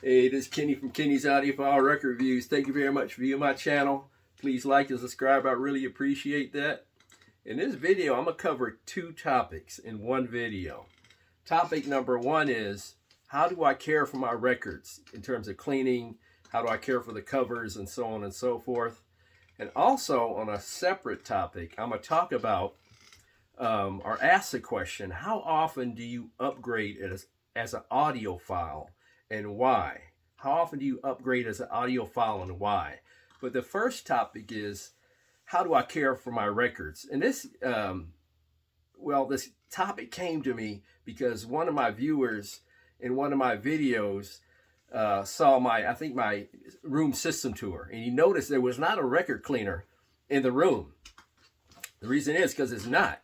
Hey, this is Kenny from Kenny's Audiophile Record Reviews. Thank you very much for viewing my channel. Please like and subscribe. I really appreciate that. In this video, I'm going to cover two topics in one video. Topic number one is, how do I care for my records in terms of cleaning? How do I care for the covers and so on and so forth? And also, on a separate topic, I'm going to talk about or ask the question, how often do you upgrade as an audiophile? And why? How often do you upgrade as an audiophile and why? But the first topic is, how do I care for my records? And this, this topic came to me because one of my viewers in one of my videos saw my room system tour, and he noticed there was not a record cleaner in the room. The reason is because it's not.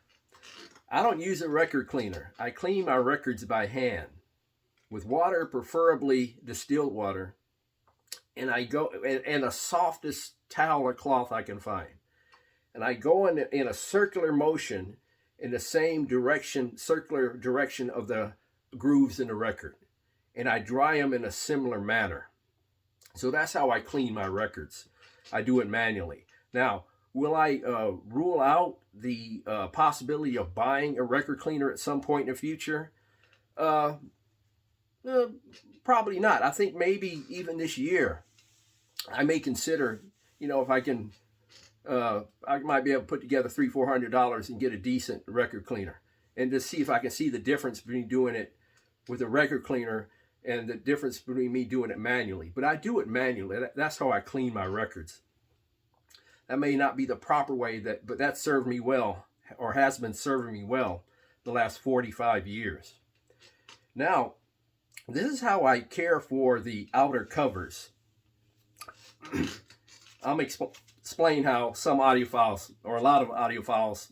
I don't use a record cleaner. I clean my records by hand, with water, preferably distilled water, and I go and the softest towel or cloth I can find, and I go in a circular motion in the same direction, circular direction of the grooves in the record, and I dry them in a similar manner. So that's how I clean my records. I do it manually. Now, will I rule out the possibility of buying a record cleaner at some point in the future? Probably not. I think maybe even this year, I may consider, if I can, I might be able to put together $300-400 and get a decent record cleaner, and to see if I can see the difference between doing it with a record cleaner and the difference between me doing it manually. But I do it manually. That's how I clean my records. That may not be the proper way, but that served me well, or has been serving me well the last 45 years. Now, this is how I care for the outer covers. I'm explain how some audiophiles, or a lot of audiophiles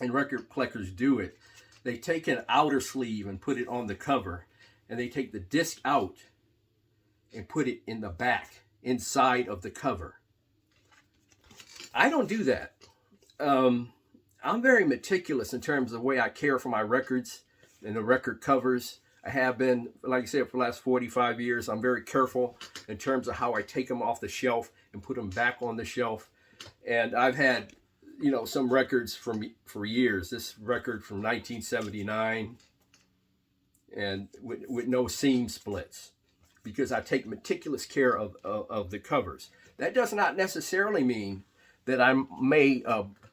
and record collectors do it. They take an outer sleeve and put it on the cover, and they take the disc out and put it in the back, inside of the cover. I don't do that. I'm very meticulous in terms of the way I care for my records and the record covers. I have been, like I said, for the last 45 years. I'm very careful in terms of how I take them off the shelf and put them back on the shelf. And I've had, some records for years. This record from 1979, and with no seam splits, because I take meticulous care of the covers. That does not necessarily mean that I may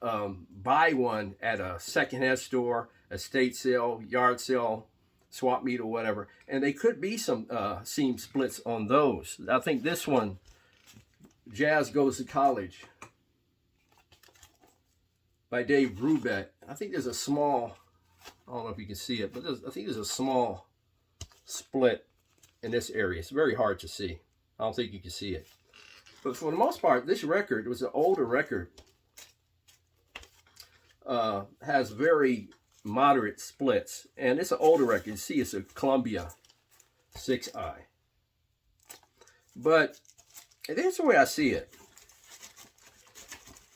buy one at a secondhand store, estate sale, yard sale, swap meet, or whatever, and they could be some seam splits on those. I think this one, Jazz Goes to College by Dave Brubeck, I think there's a small, I don't know if you can see it, but I think there's a small split in this area. It's very hard to see. I don't think you can see it. But for the most part, this record was an older record. Has very moderate splits, and it's an older record. You see, it's a Columbia 6i. But here's the way I see it.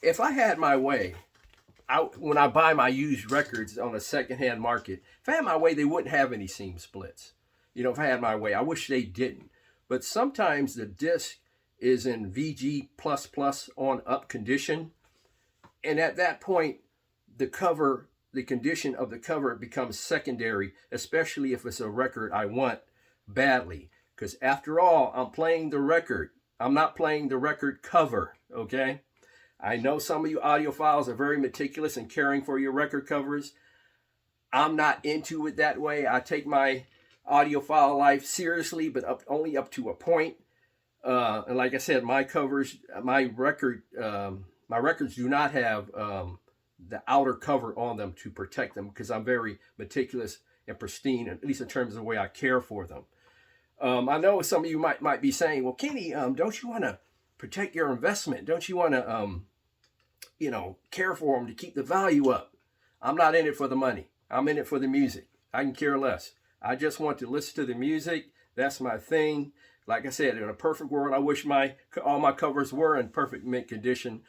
If I had my way, when I buy my used records on a secondhand market, if I had my way, they wouldn't have any seam splits. If I had my way, I wish they didn't. But sometimes the disc is in VG++ on up condition, and at that point, the condition of the cover becomes secondary, especially if it's a record I want badly. Because after all, I'm playing the record. I'm not playing the record cover, okay? I know some of you audiophiles are very meticulous in caring for your record covers. I'm not into it that way. I take my audiophile life seriously, but only up to a point. And like I said, my records do not have the outer cover on them to protect them, because I'm very meticulous and pristine, at least in terms of the way I care for them. I know some of you might be saying, well, Kenny, don't you want to protect your investment? Don't you want to, care for them to keep the value up? I'm not in it for the money. I'm in it for the music. I can care less. I just want to listen to the music. That's my thing. Like I said, in a perfect world, I wish all my covers were in perfect mint condition,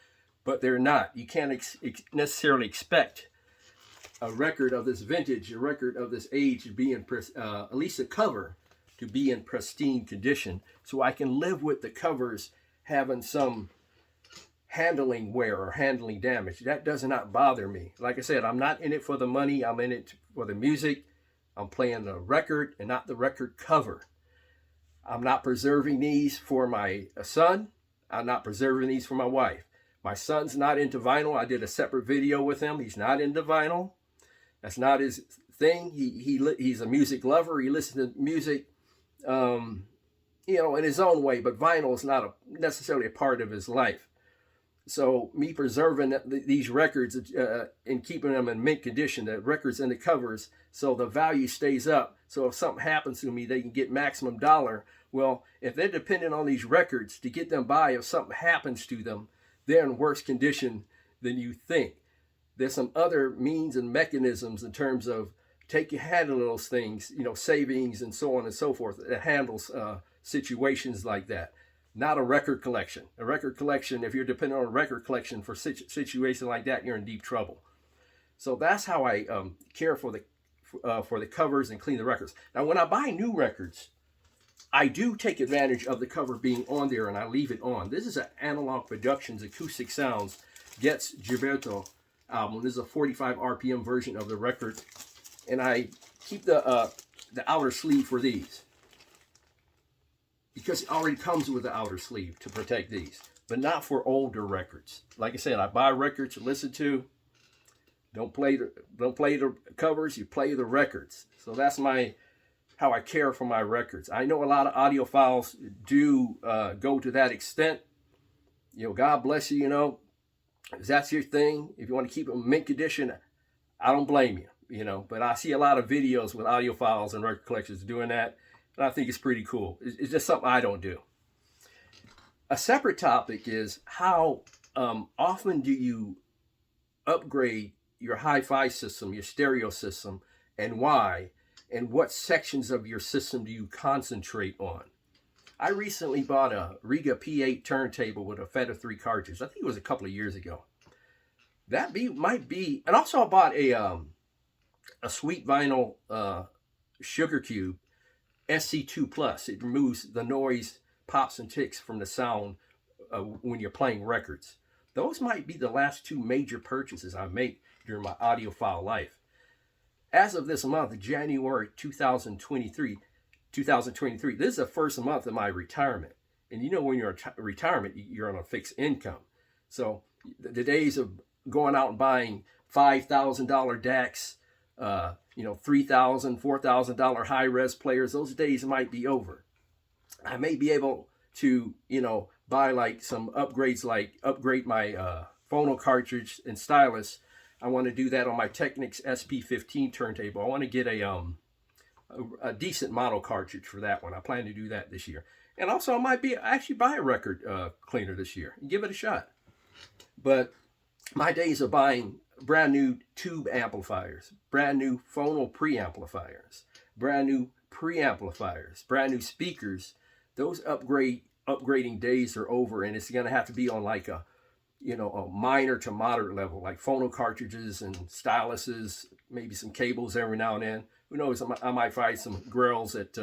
but they're not. You can't necessarily expect a record of this vintage, a record of this age to be in, at least a cover, to be in pristine condition, so I can live with the covers having some handling wear or handling damage. That does not bother me. Like I said, I'm not in it for the money. I'm in it for the music. I'm playing the record and not the record cover. I'm not preserving these for my son. I'm not preserving these for my wife. My son's not into vinyl. I did a separate video with him. He's not into vinyl. That's not his thing. He's a music lover. He listens to music, in his own way. But vinyl is not necessarily a part of his life. So me preserving these records and keeping them in mint condition, the records and the covers, so the value stays up. So if something happens to me, they can get maximum dollar. Well, if they're dependent on these records to get them by, if something happens to them, they're in worse condition than you think. There's some other means and mechanisms in terms of handling those things, savings and so on and so forth, that handles situations like that. Not a record collection. A record collection, if you're dependent on a record collection for situation like that, you're in deep trouble. So that's how I care for the covers and clean the records. Now, when I buy new records, I do take advantage of the cover being on there, and I leave it on. This is an Analog Productions Acoustic Sounds Gets Gilberto album. This is a 45 RPM version of the record, and I keep the outer sleeve for these, because it already comes with the outer sleeve to protect these, but not for older records. Like I said, I buy records to listen to. Don't play the covers, you play the records. So that's how I care for my records. I know a lot of audiophiles do go to that extent. God bless you, if that's your thing. If you want to keep them in mint condition, I don't blame you, but I see a lot of videos with audiophiles and record collectors doing that. And I think it's pretty cool. It's just something I don't do. A separate topic is how often do you upgrade your hi-fi system, your stereo system, and why? And what sections of your system do you concentrate on? I recently bought a Riga P8 turntable with a Feta 3 cartridge. I think it was a couple of years ago. Might be, and also I bought a Sweet Vinyl Sugar Cube SC2 Plus. It removes the noise, pops and ticks from the sound when you're playing records. Those might be the last two major purchases I make during my audiophile life. As of this month, January 2023, this is the first month of my retirement. And when you're in retirement, you're on a fixed income. So the days of going out and buying $5,000 DACs, $3,000, $4,000 high-res players, those days might be over. I may be able to, buy like some upgrades, like upgrade my phono cartridge and stylus. I want to do that on my Technics SP15 turntable. I want to get a decent model cartridge for that one. I plan to do that this year. And also I might actually buy a record cleaner this year and give it a shot. But my days of buying brand new tube amplifiers, brand new phono preamplifiers, brand new preamplifiers, brand new speakers, those upgrading days are over, and it's going to have to be on like a minor to moderate level, like phono cartridges and styluses, maybe some cables every now and then. Who knows, I might find some grills at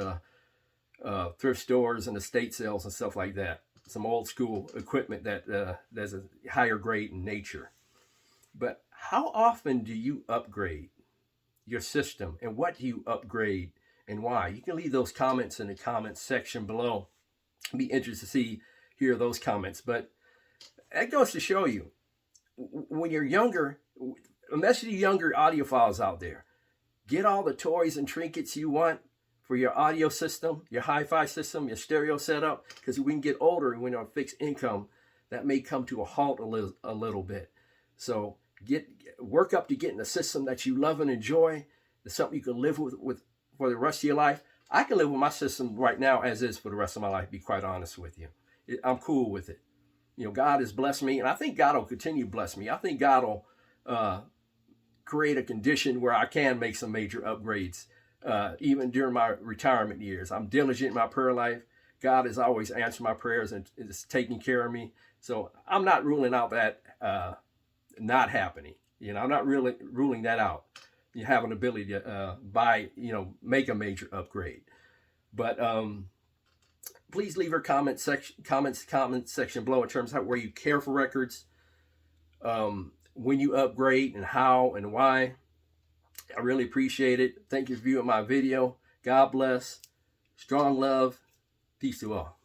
thrift stores and estate sales and stuff like that. Some old school equipment that's a higher grade in nature. But how often do you upgrade your system, and what do you upgrade and why? You can leave those comments in the comments section below. I'd be interested to hear those comments. But that goes to show you, when you're younger, a message to younger audiophiles out there, get all the toys and trinkets you want for your audio system, your hi-fi system, your stereo setup, because when you get older and when you're on fixed income, that may come to a halt a little bit. So work up to getting a system that you love and enjoy. It's something you can live with for the rest of your life. I can live with my system right now as is for the rest of my life, to be quite honest with you. I'm cool with it. God has blessed me, and I think God will continue to bless me. I think God will create a condition where I can make some major upgrades, even during my retirement years. I'm diligent in my prayer life. God has always answered my prayers and is taking care of me. So I'm not ruling out that not happening. I'm not really ruling that out. You have an ability to make a major upgrade. But please leave your comment section below in terms of where you care for records, when you upgrade, and how and why. I really appreciate it. Thank you for viewing my video. God bless. Strong love. Peace to all.